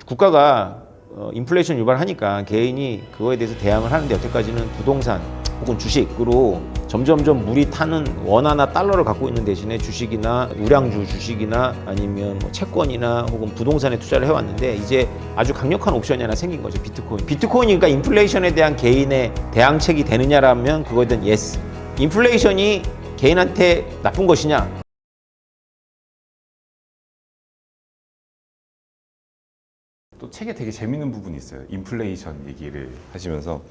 국가가 인플레이션 유발하니까 개인이 그거에 대해서 대응을 하는데 여태까지는 부동산 혹은 주식으로 점점점 물이 타는 원화나 달러를 갖고 있는 대신에 주식이나 우량주 주식이나 아니면 뭐 채권이나 혹은 부동산에 투자를 해왔는데 이제 아주 강력한 옵션이 하나 생긴 거죠. 비트코인. 비트코인이니까 인플레이션에 대한 개인의 대응책이 되느냐라면 그거에 대한 예스. 인플레이션이 개인한테 나쁜 것이냐? 또 책에 되게 재밌는 부분이 있어요. 인플레이션 얘기를 하시면서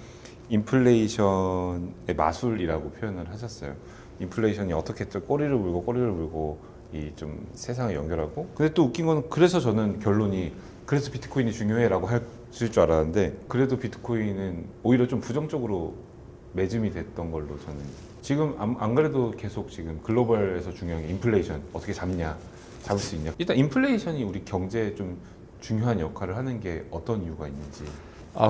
인플레이션의 마술이라고 표현을 하셨어요. 인플레이션이 어떻게 또 꼬리를 물고 이 좀 세상을 연결하고. 근데 또 웃긴 건 그래서 저는 결론이 그래서 비트코인이 중요해라고 했을 줄 알았는데 그래도 비트코인은 오히려 좀 부정적으로 매짐이 됐던 걸로 저는 지금 안 그래도 계속 지금 글로벌에서 중요한 게 인플레이션 어떻게 잡을 수 있냐. 일단 인플레이션이 우리 경제에 좀 중요한 역할을 하는 게 어떤 이유가 있는지.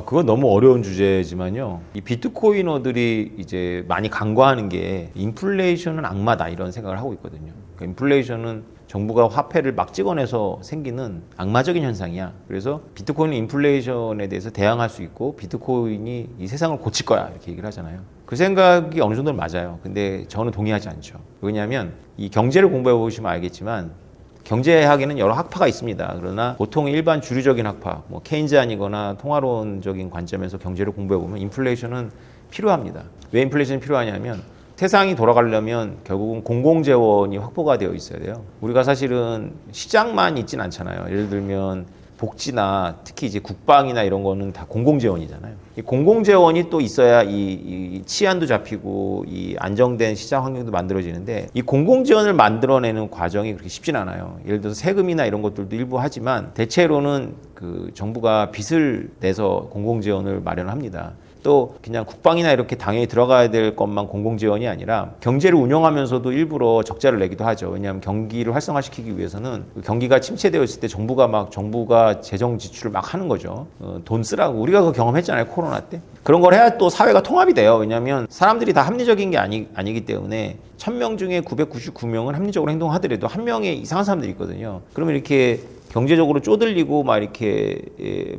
그건 너무 어려운 주제지만요. 이 비트코이너들이 이제 많이 간과하는 게 인플레이션은 악마다 이런 생각을 하고 있거든요. 그러니까 인플레이션은 정부가 화폐를 막 찍어내서 생기는 악마적인 현상이야. 그래서 비트코인은 인플레이션에 대해서 대항할 수 있고 비트코인이 이 세상을 고칠 거야 이렇게 얘기를 하잖아요. 그 생각이 어느 정도는 맞아요. 근데 저는 동의하지 않죠. 왜냐하면 이 경제를 공부해 보시면 알겠지만 경제학에는 여러 학파가 있습니다. 그러나 보통 일반 주류적인 학파, 뭐 케인즈안이거나 통화론적인 관점에서 경제를 공부해 보면 인플레이션은 필요합니다. 왜 인플레이션이 필요하냐면 세상이 돌아가려면 결국은 공공재원이 확보가 되어 있어야 돼요. 우리가 사실은 시장만 있진 않잖아요. 예를 들면 복지나 특히 이제 국방이나 이런 거는 다 공공재원이잖아요. 이 공공재원이 또 있어야 이 치안도 잡히고 이 안정된 시장 환경도 만들어지는데 이 공공재원을 만들어내는 과정이 그렇게 쉽진 않아요. 예를 들어서 세금이나 이런 것들도 일부 하지만 대체로는 그 정부가 빚을 내서 공공재원을 마련합니다. 또 그냥 국방이나 이렇게 당연히 들어가야 될 것만 공공재원이 아니라 경제를 운영하면서도 일부러 적자를 내기도 하죠. 왜냐하면 경기를 활성화시키기 위해서는 경기가 침체되었을 때 정부가 재정 지출을 막 하는 거죠. 돈 쓰라고. 우리가 그거 경험했잖아요. 코로나 때. 그런 걸 해야 또 사회가 통합이 돼요. 왜냐하면 사람들이 다 합리적인 게 아니기 때문에 1000명 중에 999명은 합리적으로 행동하더라도 한 명의 이상한 사람들이 있거든요. 그러면 이렇게 경제적으로 쪼들리고 막 이렇게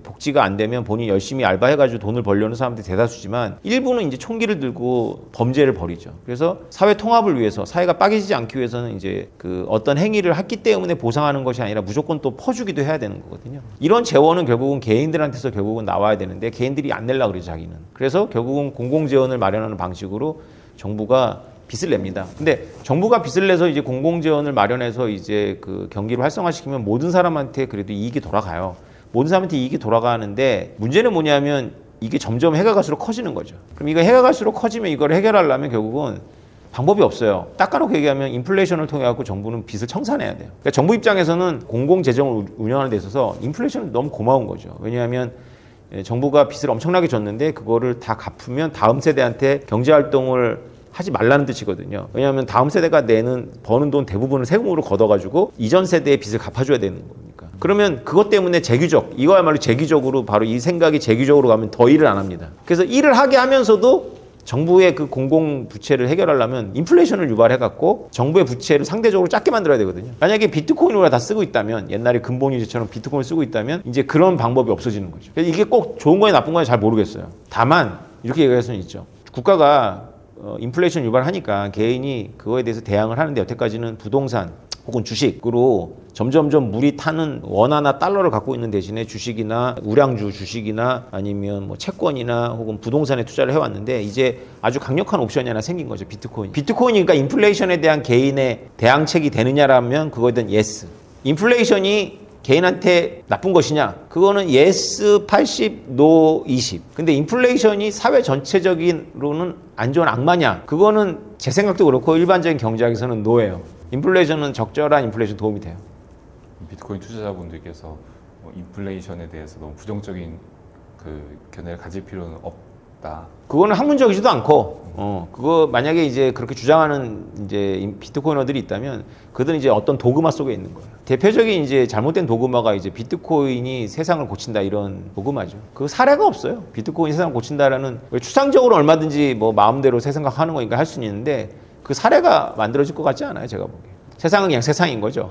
복지가 안 되면 본인이 열심히 알바해가지고 돈을 벌려는 사람들이 대다수지만 일부는 이제 총기를 들고 범죄를 벌이죠. 그래서 사회 통합을 위해서 사회가 빠개지지 않기 위해서는 이제 그 어떤 행위를 했기 때문에 보상하는 것이 아니라 무조건 또 퍼주기도 해야 되는 거거든요. 이런 재원은 결국은 개인들한테서 결국은 나와야 되는데 개인들이 안 내려고 그러죠, 자기는. 그래서 결국은 공공재원을 마련하는 방식으로 정부가 빚을 냅니다. 근데 정부가 빚을 내서 이제 공공재원을 마련해서 이제 그 경기를 활성화시키면 모든 사람한테 그래도 이익이 돌아가요. 모든 사람한테 이익이 돌아가는데 문제는 뭐냐면 이게 점점 해가 갈수록 커지는 거죠. 그럼 이거 해가 갈수록 커지면 이걸 해결하려면 결국은 방법이 없어요. 닦아놓고 얘기하면 인플레이션을 통해 갖고 정부는 빚을 청산해야 돼요. 그러니까 정부 입장에서는 공공재정을 운영하는 데 있어서 인플레이션은 너무 고마운 거죠. 왜냐하면 정부가 빚을 엄청나게 줬는데 그거를 다 갚으면 다음 세대한테 경제활동을 하지 말라는 뜻이거든요. 왜냐하면 다음 세대가 버는 돈 대부분을 세금으로 걷어가지고 이전 세대의 빚을 갚아줘야 되는 거니까. 그러면 그것 때문에 이거야말로 재규적으로 바로 이 생각이 재규적으로 가면 더 일을 안 합니다. 그래서 일을 하게 하면서도 정부의 그 공공 부채를 해결하려면 인플레이션을 유발해갖고 정부의 부채를 상대적으로 작게 만들어야 되거든요. 만약에 비트코인을 다 쓰고 있다면 옛날에 근본유지처럼 비트코인을 쓰고 있다면 이제 그런 방법이 없어지는 거죠. 그래서 이게 꼭 좋은 거냐 나쁜 거냐 잘 모르겠어요. 다만 이렇게 얘기할 수는 있죠. 국가가 인플레이션 유발하니까 개인이 그거에 대해서 대항을 하는데 여태까지는 부동산 혹은 주식으로 점점점 물이 타는 원화나 달러를 갖고 있는 대신에 주식이나 우량주 주식이나 아니면 뭐 채권이나 혹은 부동산에 투자를 해왔는데 이제 아주 강력한 옵션이 하나 생긴 거죠. 비트코인. 비트코인이니까 인플레이션에 대한 개인의 대응책이 되느냐라면 그거에 대한 예스. 인플레이션이 개인한테 나쁜 것이냐? 그거는 yes 80, no 20. 근데 인플레이션이 사회 전체적으로는 안 좋은 악마냐? 그거는 제 생각도 그렇고 일반적인 경제학에서는 no예요. 인플레이션은 적절한 인플레이션 도움이 돼요. 비트코인 투자자분들께서 인플레이션에 대해서 너무 부정적인 그 견해를 가질 필요는 없다. 그거는 학문적이지도 않고, 그거 만약에 이제 그렇게 주장하는 이제 비트코이너들이 있다면 그들은 이제 어떤 도그마 속에 있는 거예요. 대표적인 이제 잘못된 도그마가 이제 비트코인이 세상을 고친다 이런 도그마죠. 그 사례가 없어요. 비트코인이 세상을 고친다라는 추상적으로 얼마든지 뭐 마음대로 새 생각하는 거니까 할 수는 있는데 그 사례가 만들어질 것 같지 않아요, 제가 보기에. 세상은 그냥 세상인 거죠.